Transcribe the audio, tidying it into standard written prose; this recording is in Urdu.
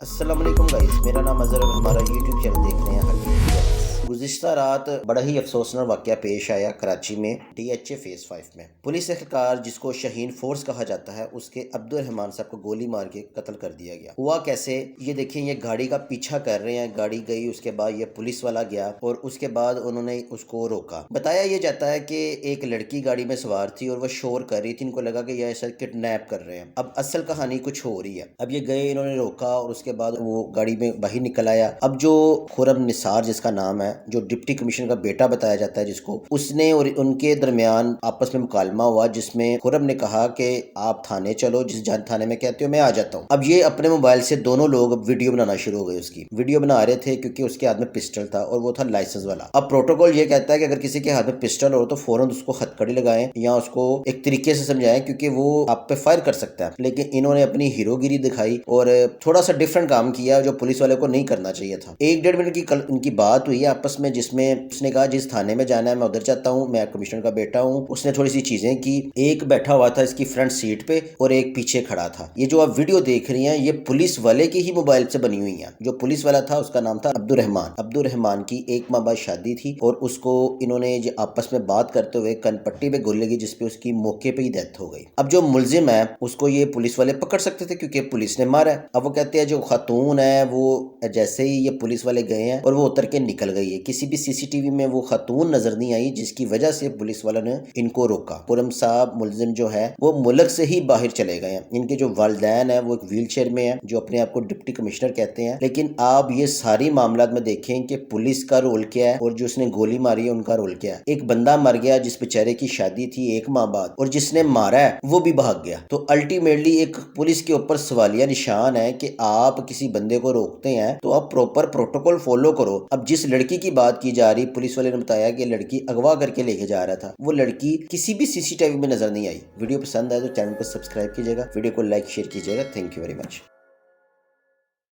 السلام علیکم گائز، میرا نام اظہر اور ہمارا یوٹیوب چینل دیکھ رہے ہیں حقیقی ویڈیوز۔ گزشتہ رات بڑا ہی افسوسناک واقعہ پیش آیا کراچی میں ڈی ایچ اے فیز 5 میں۔ پولیس اہلکار جس کو شہین فورس کہا جاتا ہے، اس کے عبدالرحمان صاحب کو گولی مار کے قتل کر دیا گیا۔ ہوا کیسے یہ دیکھیں، یہ گاڑی کا پیچھا کر رہے ہیں، گاڑی گئی، اس کے بعد یہ پولیس والا گیا اور اس کے بعد انہوں نے اس کو روکا۔ بتایا یہ جاتا ہے کہ ایک لڑکی گاڑی میں سوار تھی اور وہ شور کر رہی تھی، ان کو لگا کہ یہ ایسا کڈنیپ کر رہے ہیں۔ اب اصل کہانی کچھ ہو رہی ہے۔ اب یہ گئے، انہوں نے روکا اور اس کے بعد وہ گاڑی میں باہر نکل آیا۔ اب جو خرم نثار جس کا نام ہے، جو ڈپٹی کمشنر کا بیٹا بتایا جاتا ہے جس کو، اس نے اور ان کے درمیان آپس میں مکالمہ ہوا جس میں خرم نے کہا کہ آپ تھانے چلو، جس جان تھانے میں کہتے ہو میں آ جاتا ہوں۔ اب یہ اپنے موبائل سے دونوں لوگ اب ویڈیو بنانا شروع ہو گئے، اس کی ویڈیو بنا رہے تھے کیونکہ اس کے ہاتھ میں پسٹل تھا اور وہ تھا لائسنس والا۔ اب پروٹوکول یہ کہتا ہے کہ اگر کسی کے ہاتھ میں پسٹل ہو تو فوراً اس کو ہتھکڑی لگائیں یا اس کو ایک طریقے سے سمجھائیں کیونکہ وہ آپ پہ فائر کر سکتا ہے۔ لیکن انہوں نے اپنی ہیرو گیری دکھائی اور تھوڑا سا ڈفرنٹ کام کیا جو پولیس والے کو نہیں کرنا چاہیے تھا۔ 1-1.5 منٹ کی ان کی بات ہوئی آپس میں، جس میں اس نے کہا جس تھانے میں جانا ہے میں ادھر جاتا ہوں، میں کمشنر کا بیٹا ہوں۔ اس نے تھوڑی سی چیزیں کی، ایک بیٹھا ہوا تھا اس کی فرنٹ سیٹ پہ اور ایک پیچھے کھڑا تھا۔ یہ جو آپ ویڈیو دیکھ رہی ہیں یہ پولیس والے کی ہی موبائل سے بنی ہوئی ہیں۔ جو پولیس والا تھا اس کا نام تھا عبدالرحمان کی 1 ماہ بعد شادی تھی اور اس کو انہوں نے آپس میں بات کرتے ہوئے کن پٹی پہ گولی لگی جس پہ اس کی موقع پہ ہی ڈیتھ ہو گئی۔ اب جو ملزم ہے اس کو یہ پولیس والے پکڑ سکتے تھے کیونکہ پولیس نے مارا ہے۔ اب وہ کہتے ہیں جو خاتون ہے وہ جیسے ہی یہ پولیس والے گئے ہیں اور وہ اتر کے نکل گئی ہے، کسی بھی سی ٹی وی میں وہ خاتون نظر نہیں آئی جس کی وجہ سے پولیس والوں نے ان کو روکا۔ خرم صاحب ملزم جو ہے وہ ملک سے ہی باہر چلے گئے ہیں۔ ان کے جو والدین ہیں وہ ایک ویل چیئر میں ہیں جو اپنے آپ کو ڈپٹی کمشنر کہتے ہیں۔ لیکن آپ یہ ساری معاملات میں دیکھیں کہ پولیس کا رول کیا ہے اور جو اس نے گولی ماری ہے ان کا رول کیا ہے۔ ایک بندہ مر گیا جس بیچارے کی شادی تھی 1 ماہ بعد، اور جس نے مارا ہے وہ بھی بھاگ گیا۔ تو الٹیمیٹلی ایک پولیس کے اوپر سوالیہ نشان ہے کہ آپ کسی بندے کو روکتے ہیں تو آپ پروپر پروٹوکول فالو کرو۔ اب جس لڑکی کی بات کی جا رہی، پولیس والے نے بتایا کہ لڑکی اغوا کر کے لے کے جا رہا تھا، وہ لڑکی کسی بھی سی ٹی وی میں نظر نہیں آئی۔ ویڈیو پسند آئے تو چینل کو سبسکرائب کیجیے گا، ویڈیو کو لائک شیئر کیجیے گا۔ Thank you very much.